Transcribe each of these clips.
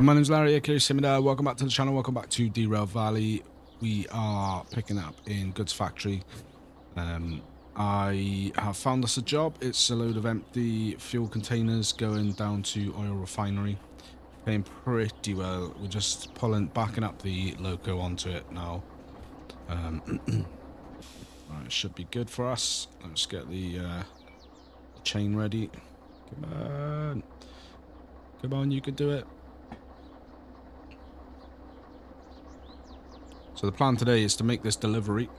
My name's Larry, aka Simida. Welcome back to the channel. Welcome back to Derail Valley. We are picking up in goods factory. I have found us a job. It's a load of empty fuel containers going down to oil refinery. Paying pretty well. We're just backing up the loco onto it now. Right, should be good for us. Let's get the chain ready. Come on. Come on, you can do it. So the plan today is to make this delivery,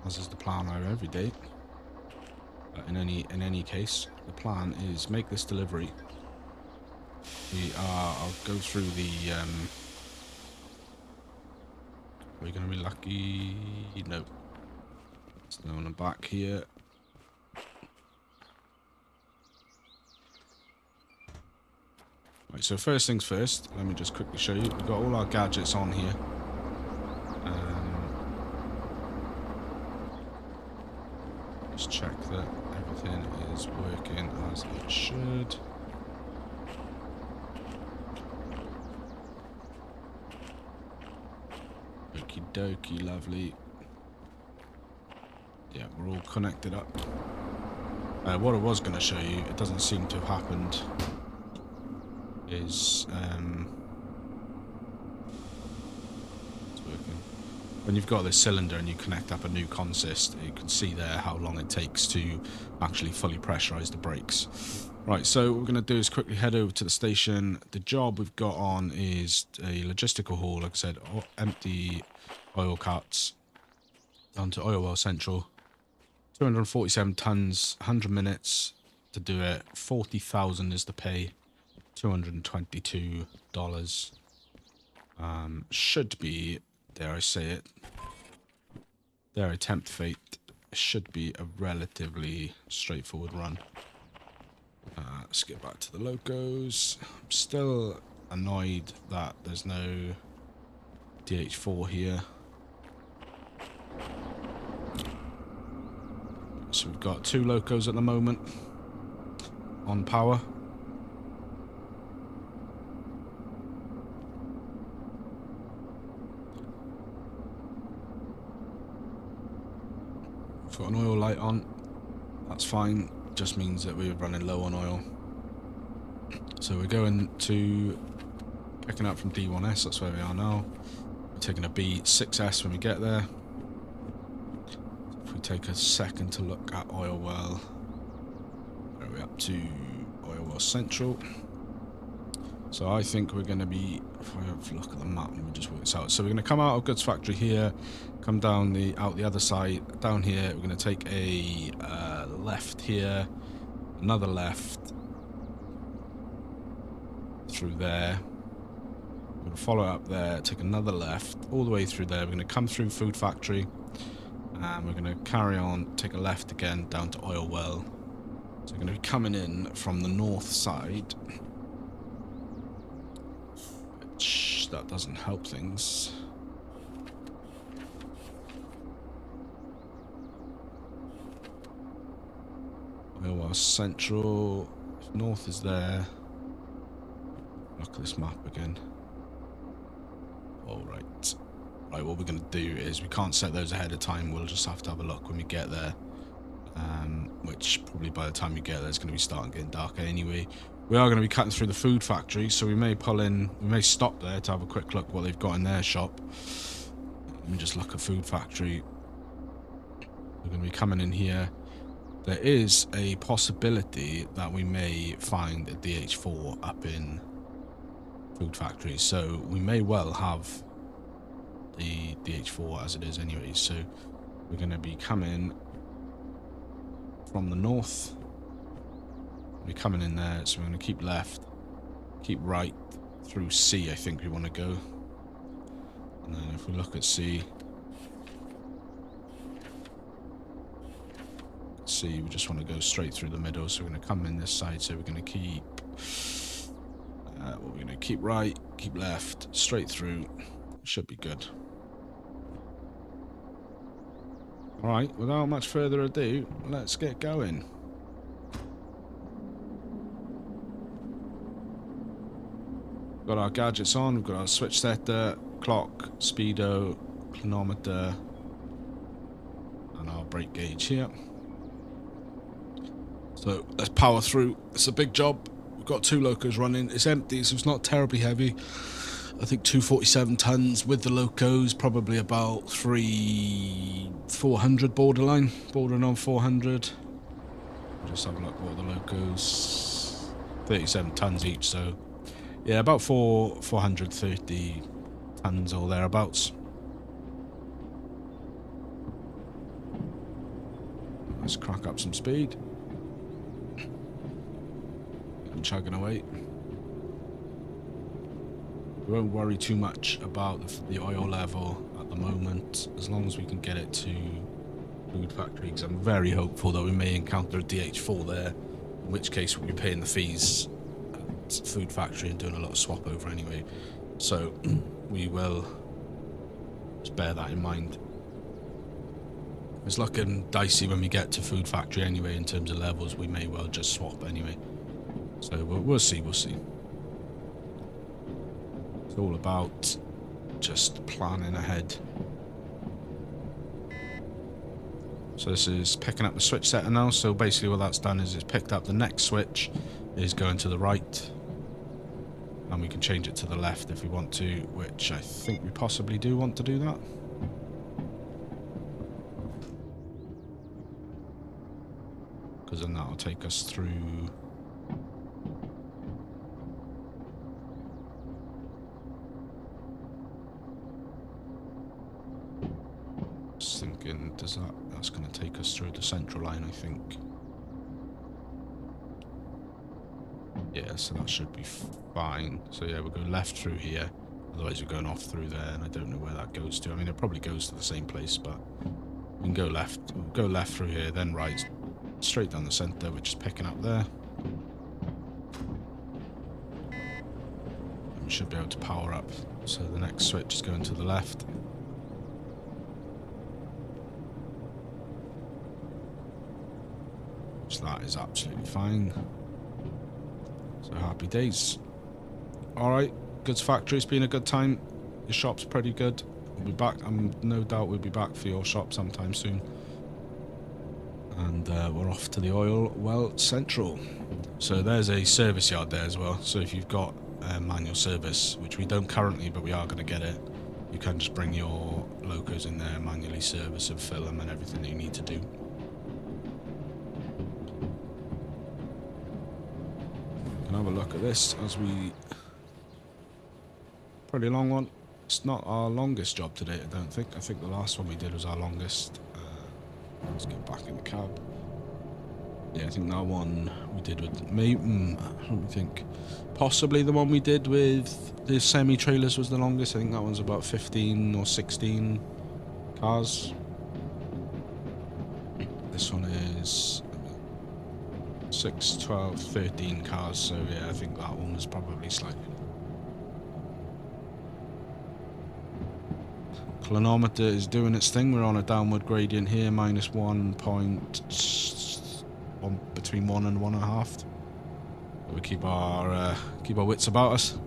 as is the plan every day. In any case, the plan is make this delivery. I'll go through the. We're gonna be lucky. No, there's no one back here. Right, so first things first, let me just quickly show you. We've got all our gadgets on here. Just check that everything is working as it should. Okie dokie, lovely. Yeah, we're all connected up. What I was going to show you, it doesn't seem to have happened, is it's working. When you've got this cylinder and you connect up a new consist, you can see there how long it takes to actually fully pressurize the brakes. Right, so what we're going to do is quickly head over to the station. The job we've got on is a logistical haul, like I said, empty oil carts down to Oil Well Central. 247 tons, 100 minutes to do it. 40,000 is the pay. $222. Should be, dare I say it, dare I tempt fate, should be a relatively straightforward run. Let's get back to the locos. I'm still annoyed that there's no DH4 here. So we've got 2 locos at the moment on power. We've got an oil light on. That's fine. Just means that we're running low on oil. So we're going to picking up from D1S. That's where we are now. We're taking a B6S when we get there. If we take a second to look at Oil Well, where are we up to? Oil Well Central. So I think we're going to be, if I have a look at the map, let me just work this out. So we're going to come out of goods factory here, come down out the other side, down here. We're going to take a left here, another left through there. We're going to follow up there, take another left all the way through there. We're going to come through food factory, and we're going to carry on, take a left again down to Oil Well. So we're going to be coming in from the north side. That doesn't help things. Oil Well Central. If north is there. Look at this map again. Alright. Right, what we're going to do is we can't set those ahead of time. We'll just have to have a look when we get there. Which probably by the time we get there, it's going to be starting getting darker anyway. We are going to be cutting through the food factory, so we may pull in, we may stop there to have a quick look what they've got in their shop. Let me just look at food factory. We're going to be coming in here. There is a possibility that we may find a DH4 up in food factory, so we may well have the DH4 as it is anyway. So we're going to be coming from the north. We're coming in there, so we're going to keep left, keep right through C. I think we want to go, and then if we look at C, we just want to go straight through the middle. So we're going to come in this side. So we're going to keep, we're going to keep right, keep left, straight through. Should be good. All right, without much further ado, let's get going. Got our gadgets on, we've got our switch setter, clock, speedo, chronometer, and our brake gauge here. So let's power through. It's a big job. We've got 2 locos running. It's empty, so it's not terribly heavy. I think 247 tons with the locos, probably about 400 bordering on 400. Just have a look at all the locos. 37 tons each, so yeah, about 430 tons or thereabouts. Let's crack up some speed. And chugging away. We won't worry too much about the oil level at the moment, as long as we can get it to food factory, because I'm very hopeful that we may encounter a DH4 there, in which case we'll be paying the fees at food factory and doing a lot of swap over anyway. So we will just bear that in mind. It's looking dicey when we get to food factory anyway in terms of levels. We may well just swap anyway. So we'll see. It's all about just planning ahead. So this is picking up the switch setter now. So basically what that's done is it's picked up the next switch is going to the right. And we can change it to the left if we want to, which I think we possibly do want to do that. Because then that'll take us through... Just thinking, that's going to take us through the central line, I think. Yeah, so that should be fine. So yeah, we'll go left through here. Otherwise we're going off through there, and I don't know where that goes to. I mean, it probably goes to the same place, but we can go left. We'll go left through here, then right, straight down the centre, which is picking up there. And we should be able to power up. So the next switch is going to the left. So that is absolutely fine. So happy days. Alright, goods factory, it's been a good time. Your shop's pretty good. We'll be back. I'm no doubt we'll be back for your shop sometime soon. And we're off to the oil well central. So there's a service yard there as well. So if you've got manual service, which we don't currently, but we are going to get it, you can just bring your locos in there, manually service and fill them and everything that you need to do. Have a look at this as we... Pretty long one. It's not our longest job today, I don't think. I think the last one we did was our longest. Let's get back in the cab. Yeah, I think that one we did with... I don't think... Possibly the one we did with the semi-trailers was the longest. I think that one's about 15 or 16 cars. This one is... 6, 12, 13 cars, so yeah, I think that one was probably slightly. Chronometer is doing its thing. We're on a downward gradient here, -1 point, between 1 and 1.5. We keep our wits about us.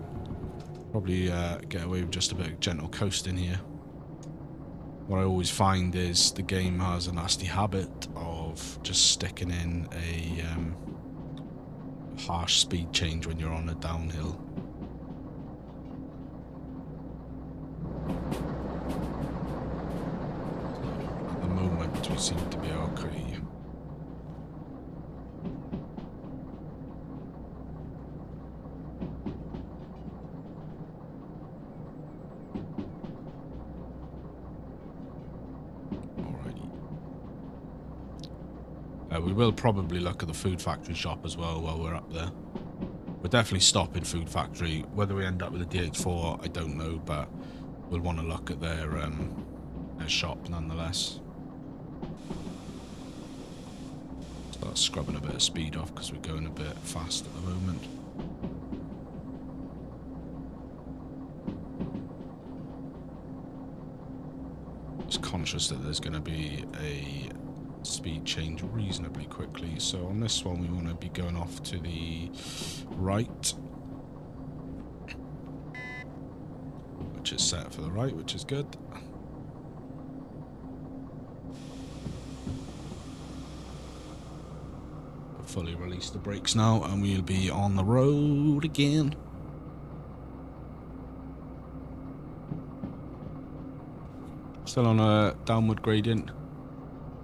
Probably get away with just a bit of gentle coasting here. What I always find is the game has a nasty habit of just sticking in a harsh speed change when you're on a downhill. So at the moment we seem to be okay. We will probably look at the food factory shop as well while we're up there. We'll definitely stop in food factory. Whether we end up with a DH4, I don't know, but we'll want to look at their shop nonetheless. Start scrubbing a bit of speed off because we're going a bit fast at the moment. Just conscious that there's going to be a speed change reasonably quickly, so on this one we want to be going off to the right. watch it set for the right, which is good. Fully release the brakes now, and we'll be on the road again. Still on a downward gradient,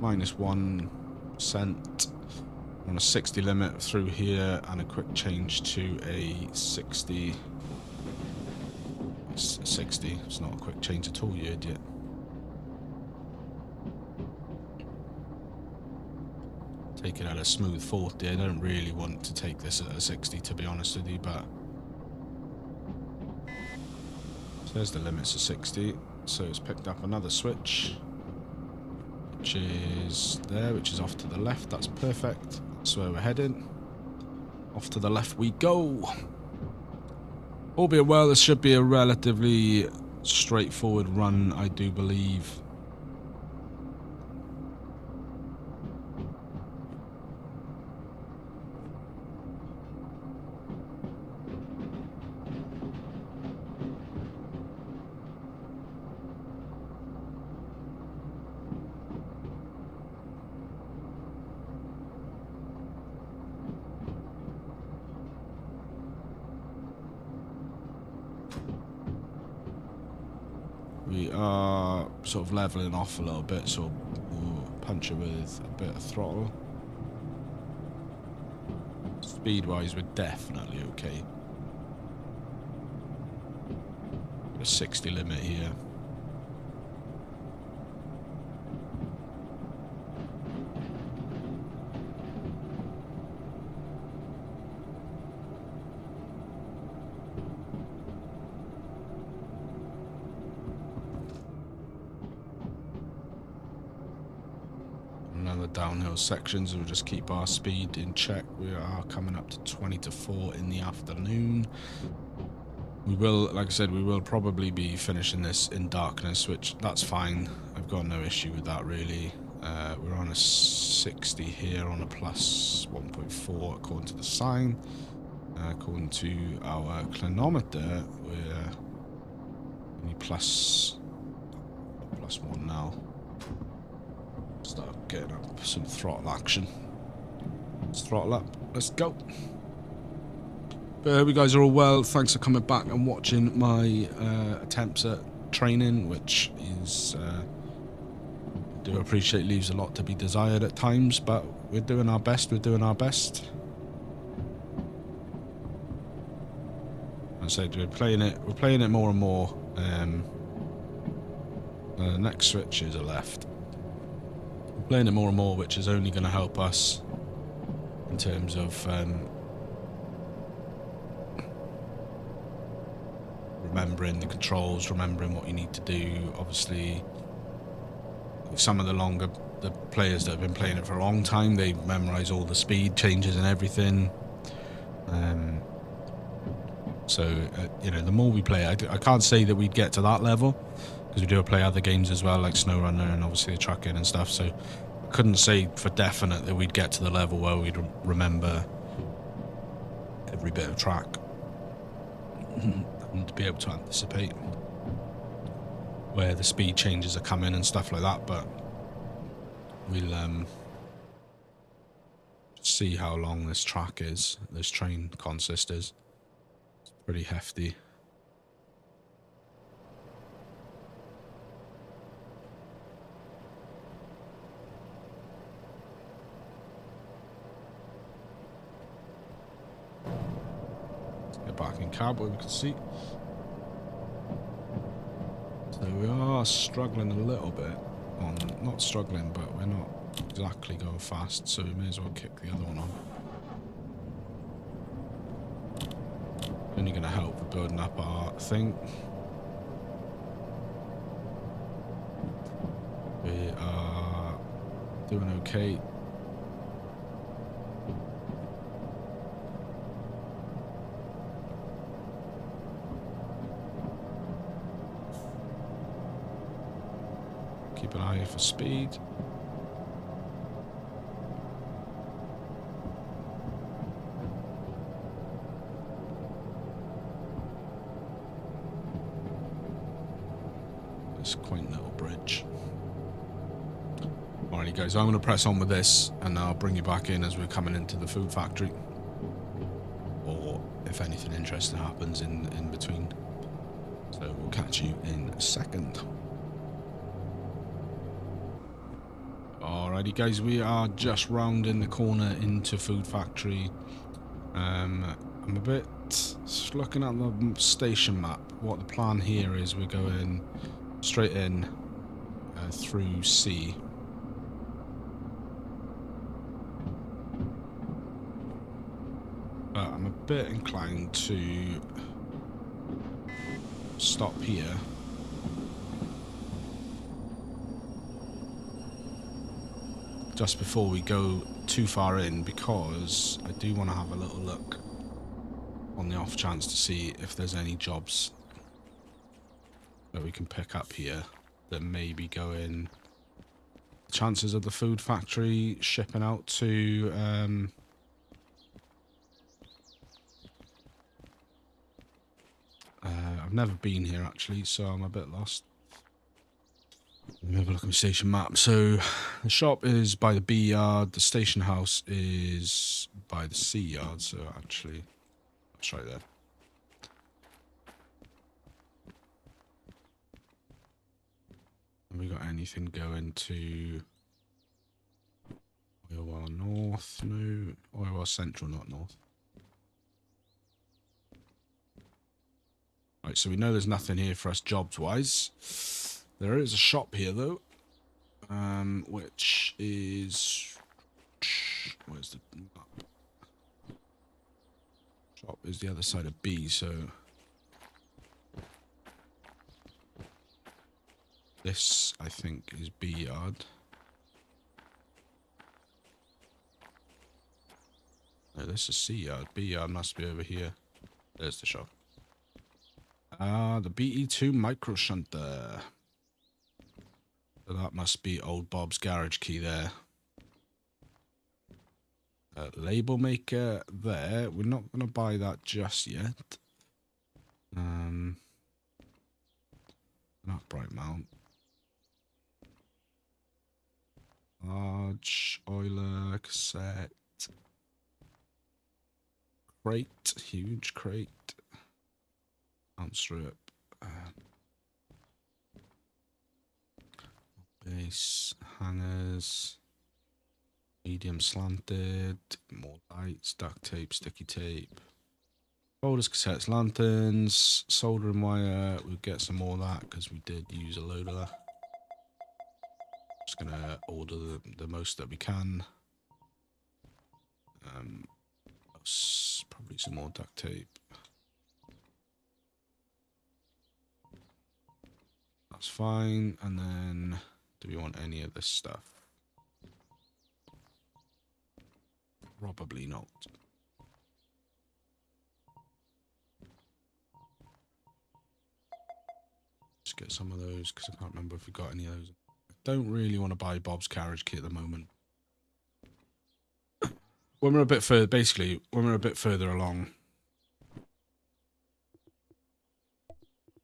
-1%. On a 60 limit through here, and a quick change to a 60. 60. It's not a quick change at all, you idiot. Take it at a smooth 40. I don't really want to take this at a 60, to be honest with you, but there's the limits of 60. So it's picked up another switch, which is there, which is off to the left. That's perfect. That's where we're heading. Off to the left we go. All being well, this should be a relatively straightforward run, I do believe. We are sort of leveling off a little bit, so we'll punch it with a bit of throttle. Speed-wise, we're definitely okay. A 60 limit here. Another downhill section, so we'll just keep our speed in check. We are coming up to 20 to 4 in the afternoon. We will, like I said, we will probably be finishing this in darkness, which that's fine. I've got no issue with that really. We're on a 60 here on a plus 1.4 according to the sign. According to our clinometer, we're only plus 1 now. Start getting up some throttle action. Let's throttle up. Let's go. But I hope you guys are all well. Thanks for coming back and watching my attempts at training, which is, I do appreciate, leaves a lot to be desired at times, but we're doing our best. We're doing our best. I said we're playing it more and more. The next switch is a left. We're playing it more and more, which is only going to help us in terms of remembering the controls, remembering what you need to do. Obviously, some of the players that have been playing it for a long time, they memorize all the speed changes and everything. You know, the more we play, I can't say that we'd get to that level, because we do play other games as well, like SnowRunner and obviously the trucking and stuff, so I couldn't say for definite that we'd get to the level where we'd remember every bit of track and to be able to anticipate where the speed changes are coming and stuff like that, but we'll see how long this track is, this train consist is. It's pretty hefty. Back in cab where we can see. So we are struggling a little bit on, not struggling, but we're not exactly going fast, so we may as well kick the other one on. Only going to help with building up our thing. We are doing okay. Keep an eye for speed. this quaint little bridge. Alrighty guys, I'm going to press on with this and I'll bring you back in as we're coming into the food factory. Or if anything interesting happens in between. So we'll catch you in a second. Alrighty guys, we are just rounding the corner into food factory. I'm a bit looking at the station map. What the plan here is, we're going straight in through C. But I'm a bit inclined to stop here. Just before we go too far in, because I do want to have a little look on the off chance to see if there's any jobs that we can pick up here that may be going. Chances of the food factory shipping out to I've never been here actually, so I'm a bit lost. Let me have a look at my station map. So the shop is by the B yard, the station house is by the C yard, so actually that's right there. Have we got anything going to Oilwell North? No. Oilwell Central, not North. Right, so we know there's nothing here for us jobs-wise. There is a shop here, though, which is... Where's the map? Shop is the other side of B, so... This, I think, is B yard. No, this is C yard. B yard must be over here. There's the shop. The BE2 micro shunter. So that must be old Bob's garage key there. Label maker there. We're not going to buy that just yet. Not bright mount. Large oiler cassette. Crate. Huge crate. Mount strip. Base. Hangers. Medium slanted. More lights. Duct tape. Sticky tape. Folders, cassettes, lanterns. Soldering wire. We'll get some more of that because we did use a load of that. Just gonna order the most that we can. Probably some more duct tape. That's fine. And then, do we want any of this stuff? Probably not. Let's get some of those because I can't remember if we got any of those. I don't really want to buy Bob's carriage kit at the moment. When we're a bit further, basically, when we're a bit further along,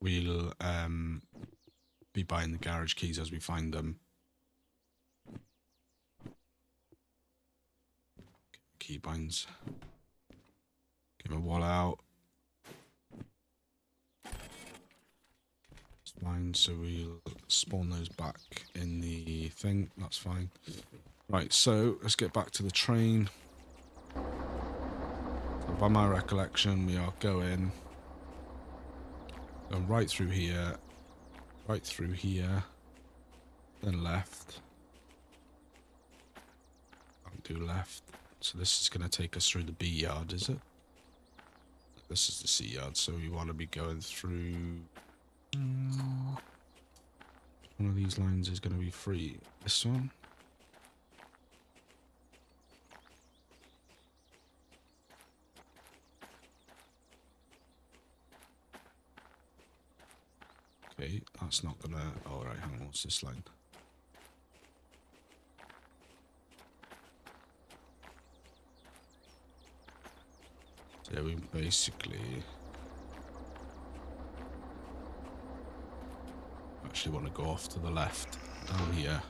we'll be buying the garage keys as we find them. Keybinds. Get my wallet out. It's fine, so we'll spawn those back in the thing. That's fine. Right, so let's get back to the train. So by my recollection, we are going right through here, then left. Can't do left. So this is going to take us through the B yard, is it? This is the C yard, so we want to be going through... One of these lines is going to be free. This one? Okay, that's not going to... Oh, right, hang on, what's this line? So we basically... actually want to go off to the left, down here.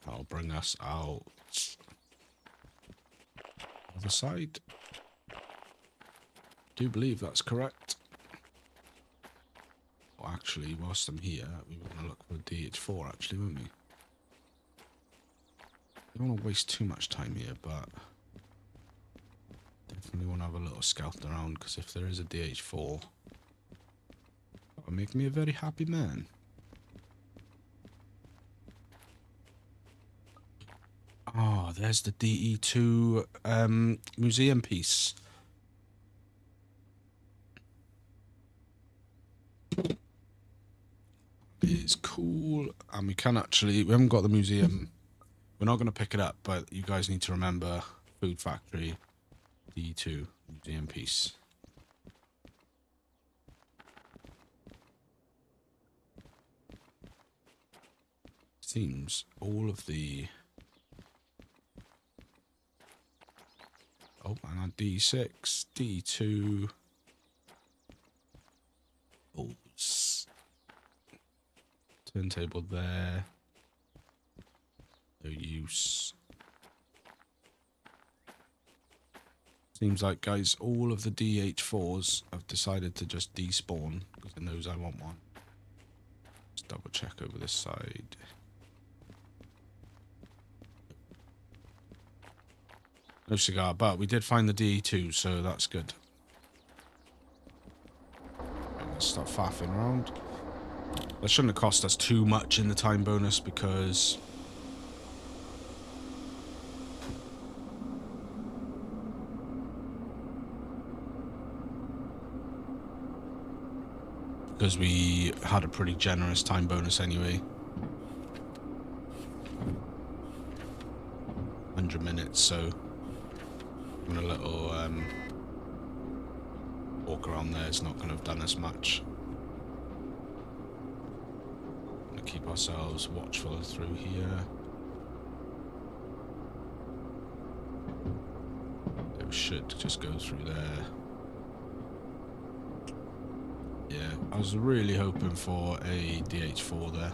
That'll bring us out other side. Do believe that's correct. Well, actually, whilst I'm here, we want to look for DH4, actually, won't we? We don't want to waste too much time here, but definitely want to have a little scout around, because if there is a DH4, that'll make me a very happy man. Oh, there's the DE2 museum piece. It's cool, and we can actually, we haven't got the museum, we're not going to pick it up, but you guys need to remember Food Factory DE2 museum piece. Seems all of the... Oh, and on D6, D2. Oh, turntable there. No use. Seems like, guys, all of the DH4s have decided to just despawn because it knows I want one. Let's double check over this side. No cigar, but we did find the DE2, so that's good. Let's start faffing around. That shouldn't have cost us too much in the time bonus because... because we had a pretty generous time bonus anyway. 100 minutes, so... a little walk around there is not going to have done as much. Going to keep ourselves watchful through here. We should just go through there. Yeah, I was really hoping for a DH4 there.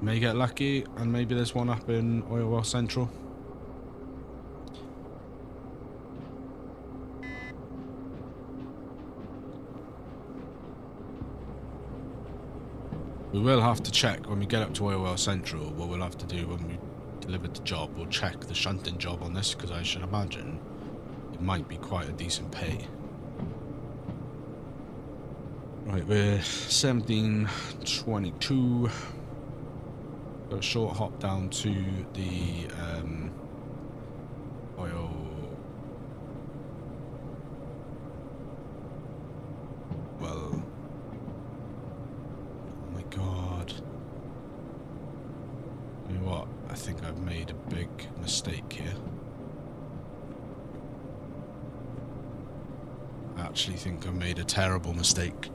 May get lucky, and maybe there's one up in Oil Well Central. We will have to check when we get up to Oil Well Central. What we'll have to do when we deliver the job, we'll check the shunting job on this, because I should imagine it might be quite a decent pay. Right, we're 17:22. Got a short hop down to the oil. Well, oh my god. You know what? I think I've made a big mistake here. I actually think I made a terrible mistake.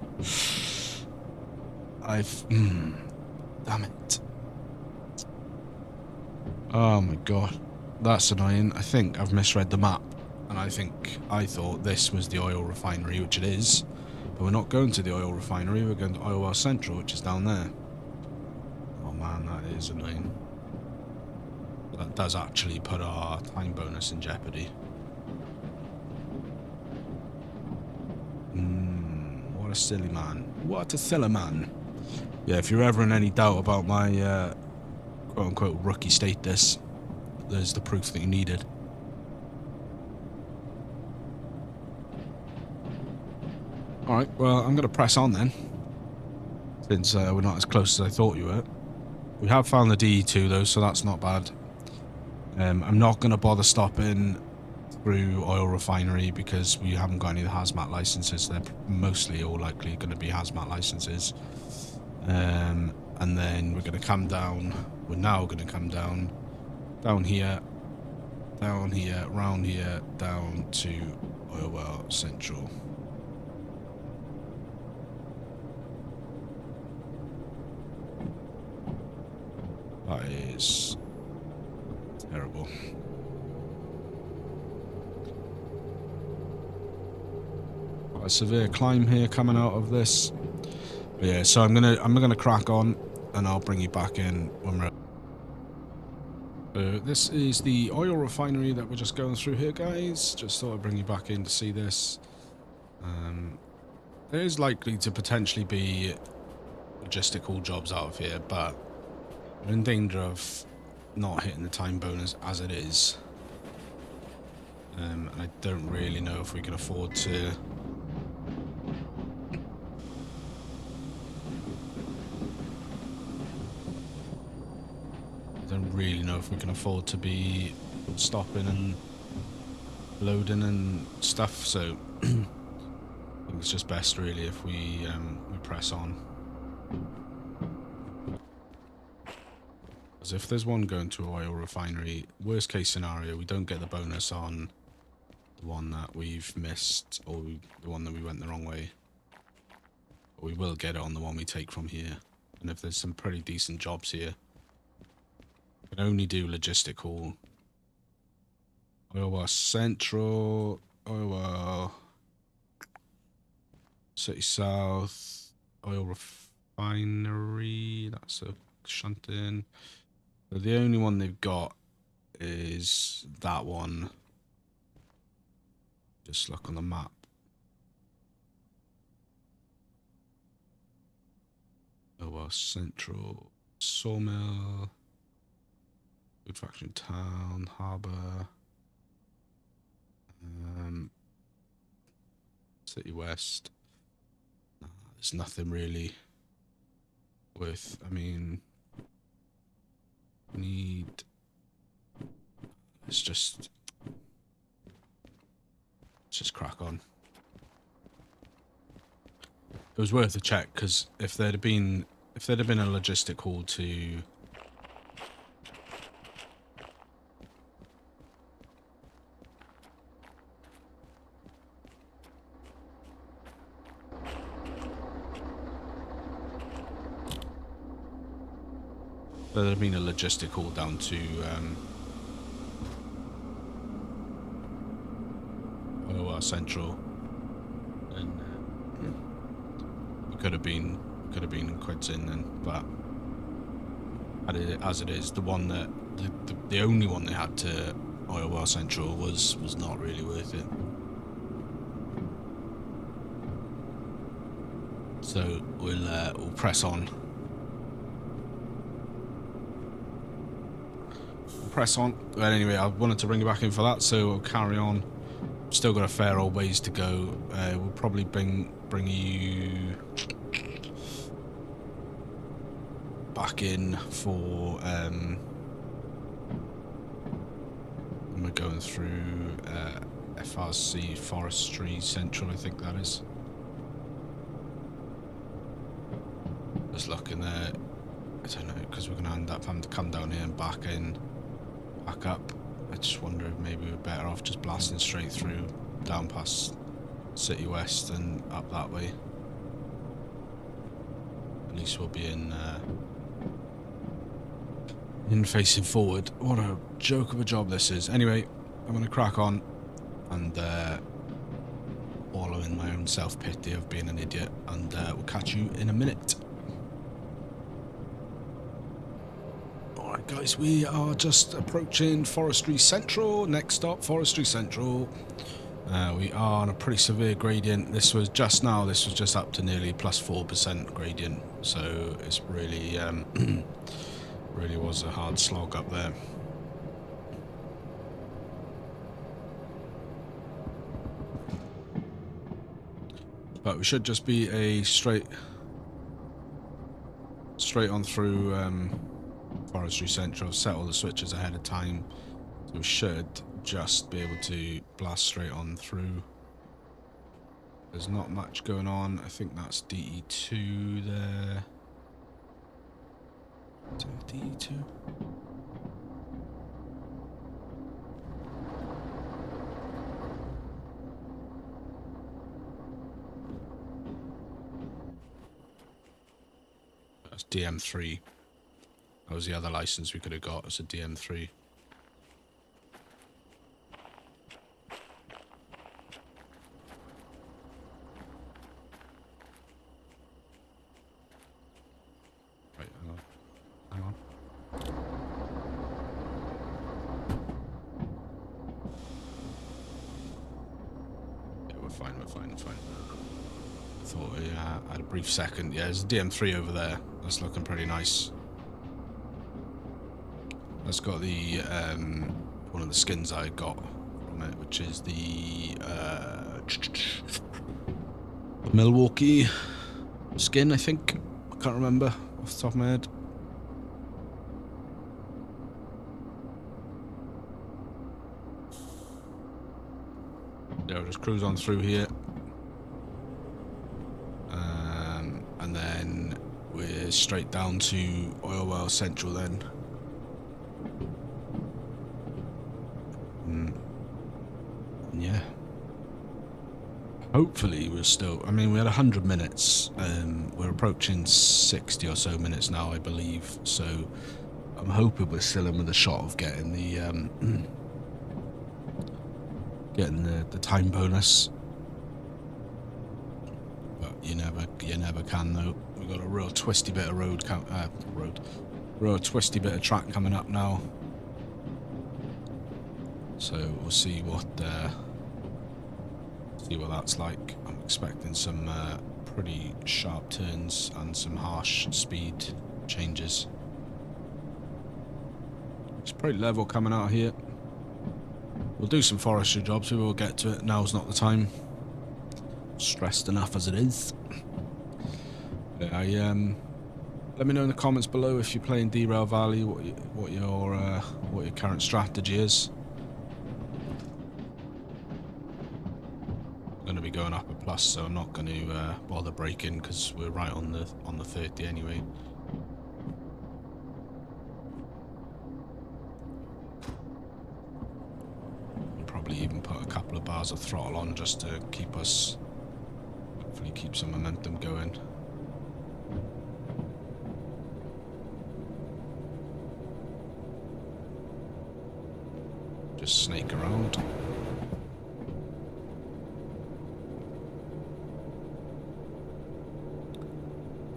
Damn it. Oh my god. That's annoying. I think I've misread the map. And I thought this was the oil refinery, which it is. But we're not going to the oil refinery, we're going to Oil Well Central, which is down there. Oh man, that is annoying. That does actually put our time bonus in jeopardy. What a silly man. What a silly man. Yeah, if you're ever in any doubt about my quote-unquote rookie status, there's the proof that you needed. Alright, well, I'm going to press on then, since we're not as close as I thought you were. We have found the DE2 though, so that's not bad. I'm not going to bother stopping through oil refinery because we haven't got any of the hazmat licenses. They're mostly all likely going to be hazmat licenses. And then we're going to come down. We're now going to come down here down here, round here, down to oil well central. That is terrible. Quite a severe climb here coming out of this. But yeah, so I'm gonna crack on, and I'll bring you back in when we're. This is the oil refinery that we're just going through here, guys. Just thought I'd bring you back in to see this. There is likely to potentially be logistical jobs out of here, but we're in danger of not hitting the time bonus as it is. And I don't really know if we can afford to. I don't really know if we can afford to be stopping and loading and stuff, so I think it's just best really if we press on. Because if there's one going to an oil refinery, worst case scenario, we don't get the bonus on the one that we've missed, or the one that we went the wrong way. But we will get it on the one we take from here. And if there's some pretty decent jobs here, we can only do logistical. Oil well central, oil well city south, oil refinery, that's a shunting. But the only one they've got is that one. Just look on the map. Oil well central, sawmill, food factory town, harbour. City West. There's nothing really worth. I mean, need. Let's just crack on. It was worth a check because if there'd have been a logistic haul to. There'd have been a logistic haul down to Ottawa Central, and we could have been quids in then. But as it is, the one that the only one they had to Ottawa Central was not really worth it. So we'll press on. But anyway, I wanted to bring you back in for that, so we'll carry on. Still got a fair old ways to go. We'll probably bring you back in for when we're going through FRC Forestry Central, I think that is. Just looking there, I don't know, because we're going to end up having to come down here and back up. I just wonder if maybe we're better off just blasting straight through, down past City West and up that way. At least we'll be in facing forward. What a joke of a job this is. Anyway, I'm going to crack on and wallow in my own self-pity of being an idiot, and we'll catch you in a minute. Alright guys, we are just approaching Forestry Central. Next stop, Forestry Central. We are on a pretty severe gradient. This was just up to nearly plus 4% gradient, so it's really really was a hard slog up there. But we should just be a straight on through Forestry Central. Set all the switches ahead of time, so we should just be able to blast straight on through. There's not much going on. I think that's DE2 there. Is that DE2? DM3. That was the other license we could have got. It's a DM3. Right, hang on. Hang on. Yeah, we're fine, we're fine, we're fine. I thought we had a brief second. Yeah, there's a DM3 over there. That's looking pretty nice. That's got the one of the skins I got from it, which is the Milwaukee skin, I think. I can't remember off the top of my head. Yeah, we'll just cruise on through here. And then we're straight down to Oil Well Central then. Yeah. Hopefully we're still... I mean, we had 100 minutes. We're approaching 60 or so minutes now, I believe. So I'm hoping we're still in with a shot of getting the... getting the time bonus. But you never can though. We've got a real twisty bit of real twisty bit of track coming up now. So we'll see what that's like. I'm expecting some pretty sharp turns and some harsh speed changes. It's pretty level coming out here. We'll do some forestry jobs. We will get to it. Now's not the time. Stressed enough as it is. Yeah, let me know in the comments below if you're playing Derail Valley, what your current strategy is. I'm going to be going up a plus, so I'm not going to bother braking because we're right on the 30 anyway. I'll probably even put a couple of bars of throttle on just to keep us, hopefully keep some momentum going. Just snake around.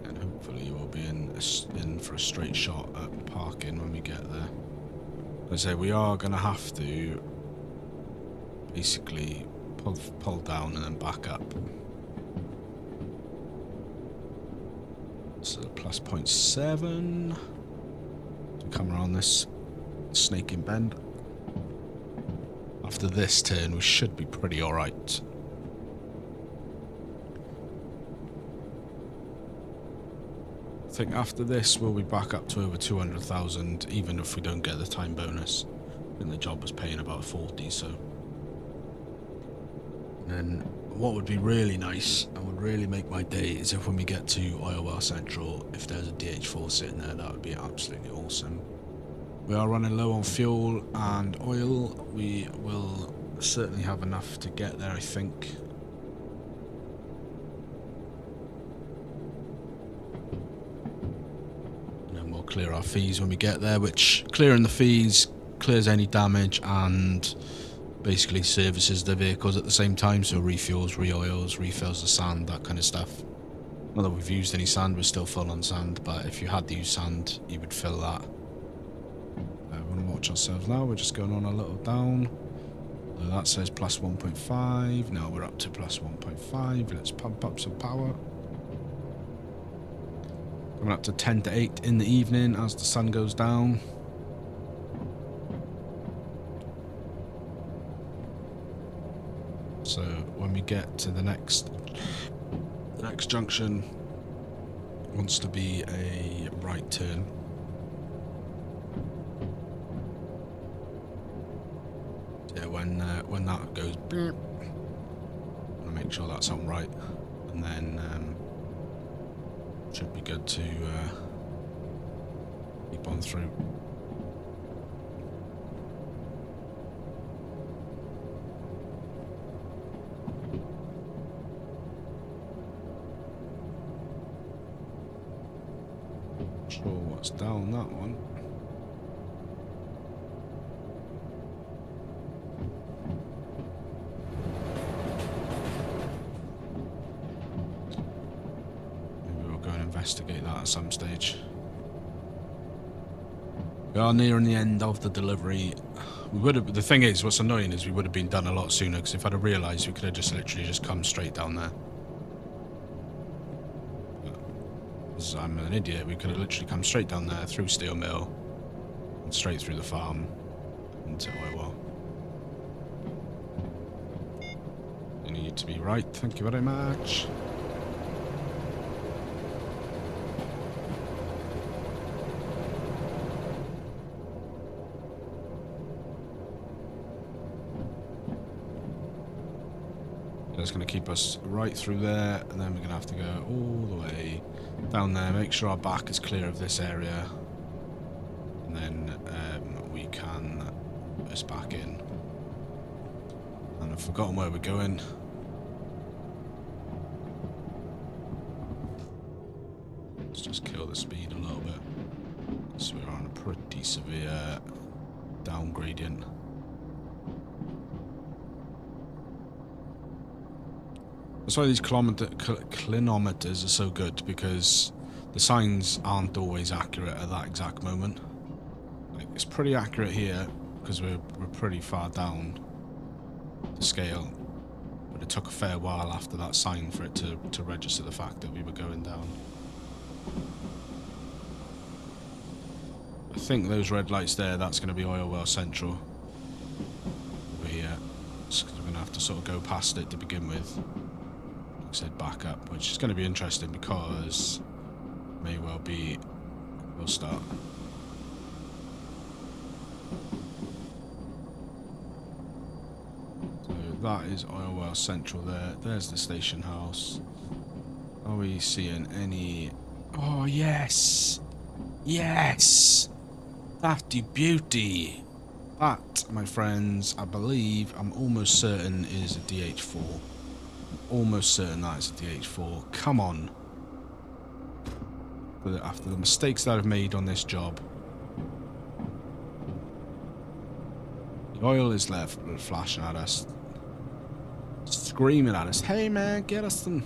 And hopefully we'll be in for a straight shot at parking when we get there. As I say, we are going to have to basically pull down and then back up. So plus 0.7. Come around this snaking bend. After this turn, we should be pretty alright. I think after this, we'll be back up to over 200,000, even if we don't get the time bonus. I think the job was paying about 40, so. And then, what would be really nice, and would really make my day, is if when we get to Oil Well Central, if there's a DH4 sitting there, that would be absolutely awesome. We are running low on fuel and oil. We will certainly have enough to get there, I think. And then we'll clear our fees when we get there, which clearing the fees clears any damage and basically services the vehicles at the same time. So refuels, re-oils, refills the sand, that kind of stuff. Not that we've used any sand, we're still full on sand, but if you had to use sand, you would fill that. We want to watch ourselves now. We're just going on a little down. So that says plus 1.5. Now we're up to plus 1.5. Let's pump up some power. Coming up to 10 to 8 in the evening as the sun goes down. So when we get to the next junction, wants to be a right turn. Yeah, when that goes, I'm gonna make sure that's on right, and then should be good to keep on through. Sure what's down that one. Maybe we'll go and investigate that at some stage. We are nearing the end of the delivery. We would have. The thing is, what's annoying is we would have been done a lot sooner, because if I'd have realised, we could have just literally just come straight down there. Because I'm an idiot, we could have literally come straight down there, through steel mill, and straight through the farm into oil well. You need to be right. Thank you very much. That's going to keep us right through there, and then we're going to have to go all the way down there, make sure our back is clear of this area, and then we can put us back in. And I've forgotten where we're going. Let's just kill the speed a little bit, so we're on a pretty severe down gradient. That's why these clinometers are so good, because the signs aren't always accurate at that exact moment. Like, it's pretty accurate here because we're pretty far down the scale, but it took a fair while after that sign for it to register the fact that we were going down. I think those red lights there, that's going to be oil well central over here, so we're going to have to sort of go past it to begin with. Said back up, which is going to be interesting because may well be we'll start. So that is oil well central there. There's the station house. Are we seeing any? Oh yes, yes, thatty beauty. That, my friends, I believe, I'm almost certain is a DH4. Almost certain that is a DH4. Come on. But after the mistakes that I've made on this job. The oil is left flashing at us. Screaming at us. Hey man, get us some.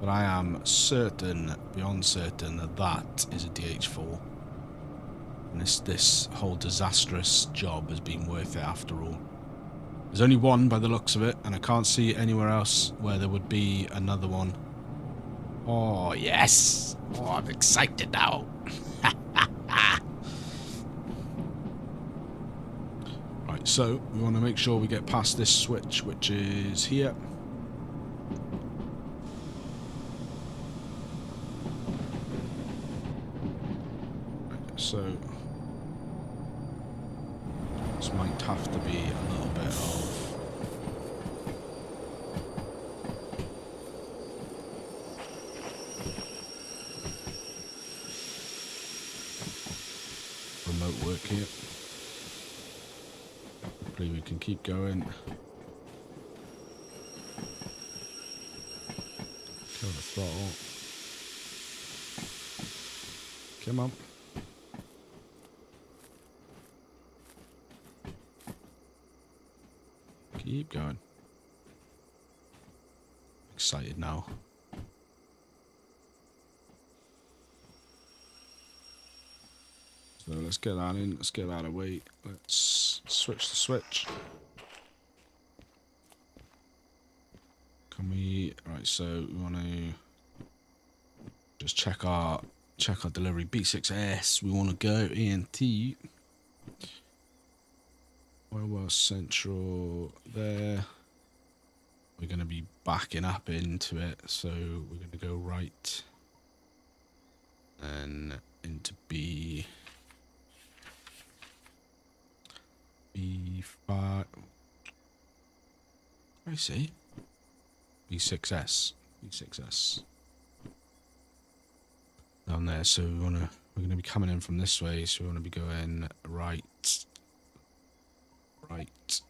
But I am certain, beyond certain, that that is a DH4. And this whole disastrous job has been worth it after all. There's only one by the looks of it, and I can't see anywhere else where there would be another one. Oh, yes! Oh, I'm excited now. Right, so we want to make sure we get past this switch, which is here. Right, so this might have to be a little bit of remote work here. Hopefully we can keep going. Kill the throttle. Come on. Keep going. Excited now. So let's get that in. Let's get that away. Let's switch the switch. Can we? Right. So we want to just check our delivery. B6S. We want to go ENT. Oil well central there. We're going to be backing up into it, so we're going to go right and into B5. I see. B6S. B6S. Down there, so we're going to be coming in from this way, so we want to be going right, right,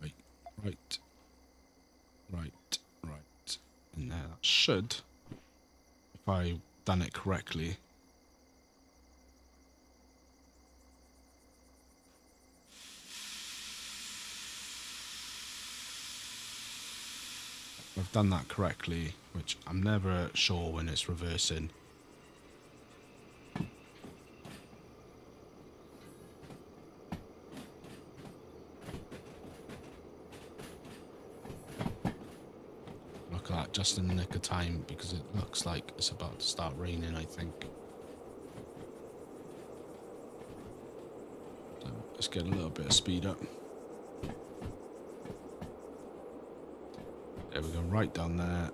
right, right, right, right. And there, that should, if I done it correctly. I've done that correctly, which I'm never sure when it's reversing. Look at that, just in the nick of time, because it looks like it's about to start raining, I think. So let's get a little bit of speed up. There we go, right down there.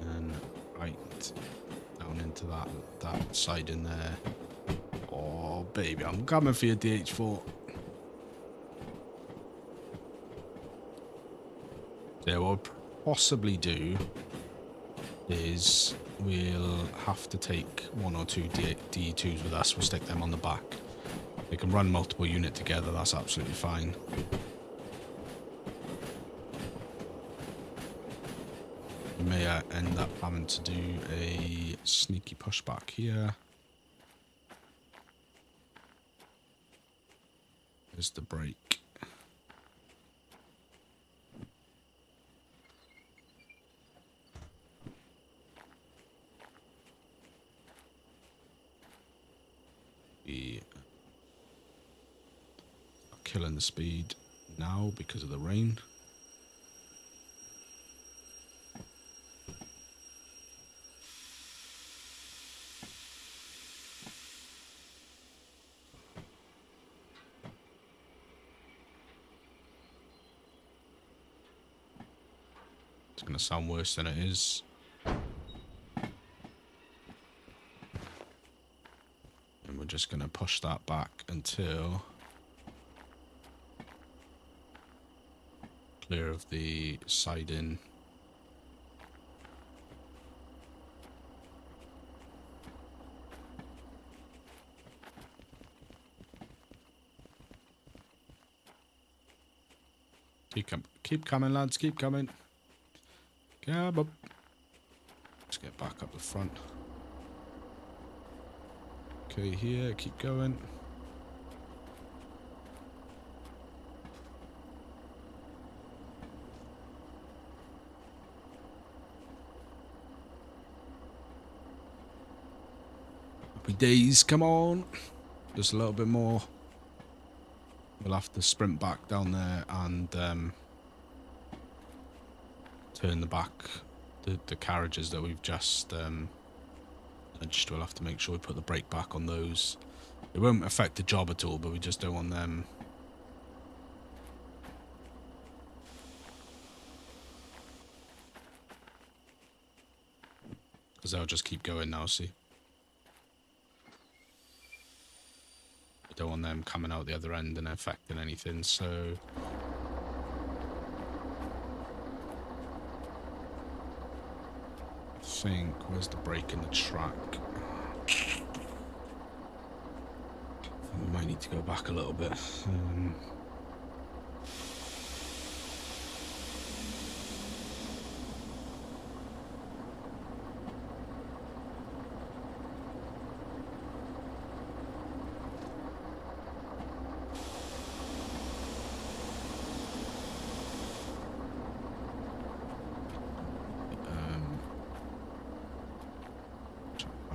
And right down into that side in there. Oh, baby, I'm coming for your DH4. Yeah, what we'll possibly do is we'll have to take one or two DE2s with us. We'll stick them on the back. They can run multiple units together. That's absolutely fine. We may end up having to do a sneaky pushback here. There's the brake. We are killing the speed now because of the rain. It's going to sound worse than it is. And we're just going to push that back until clear of the siding. Keep coming, lads. Keep coming. Come up. Let's get back up the front. Okay, here. Keep going. Happy days. Come on. Just a little bit more. We'll have to sprint back down there and turn the back, the carriages that we've just nudged. We'll have to make sure we put the brake back on those. It won't affect the job at all, but we just don't want them. Because they'll just keep going now, see? I don't want them coming out the other end and affecting anything, so... I think, where's the break in the track? I think we might need to go back a little bit.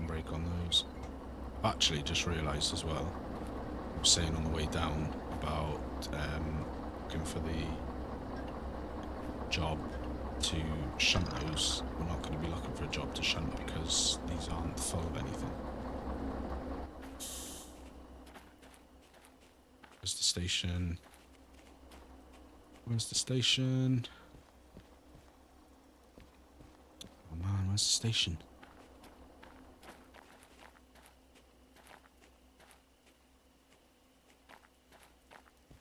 Brake on those. I've actually just realised as well, I was saying on the way down about looking for the job to shunt those. We're not going to be looking for a job to shunt because these aren't full of anything. Where's the station? Where's the station? Oh man, where's the station?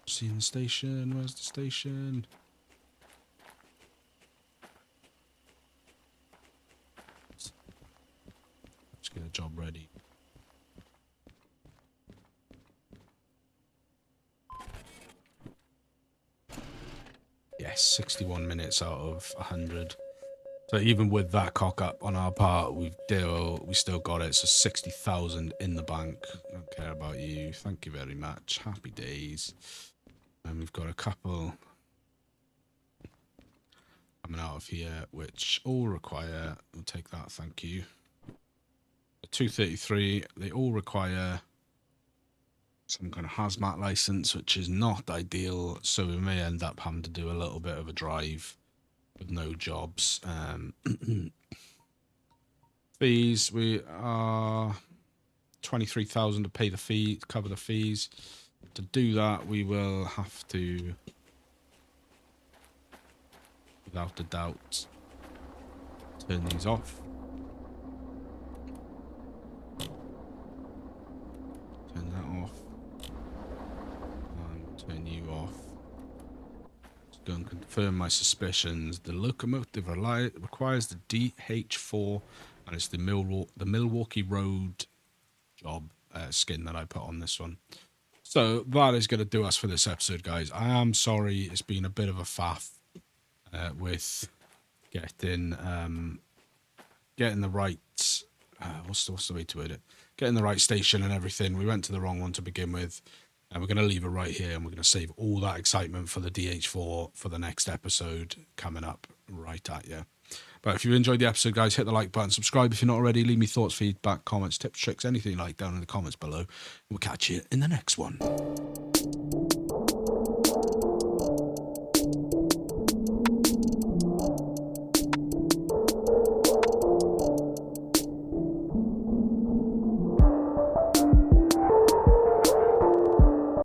Seeing the station. Where's the station? Let's get a job ready. Yes, 61 minutes out of 100. So even with that cock up on our part, we still got it. So 60,000 in the bank. Don't care about you. Thank you very much. Happy days. And we've got a couple coming out of here, which all require. We'll take that. Thank you. 233. They all require some kind of hazmat license, which is not ideal. So we may end up having to do a little bit of a drive with no jobs. Fees, we are 23,000 to pay the fee, to cover the fees. To do that, we will have to, without a doubt, turn these off. Turn that off. And turn you off. Go and confirm my suspicions. The locomotive requires the DH4, and it's the Milwaukee Road job skin that I put on this one. So that is going to do us for this episode, guys. I am sorry it's been a bit of a faff with getting the right what's the way to word it? Getting the right station and everything. We went to the wrong one to begin with. And we're going to leave it right here, and we're going to save all that excitement for the DH4 for the next episode coming up right at you. But if you enjoyed the episode, guys, hit the like button, subscribe if you're not already, leave me thoughts, feedback, comments, tips, tricks, anything you like down in the comments below. We'll catch you in the next one.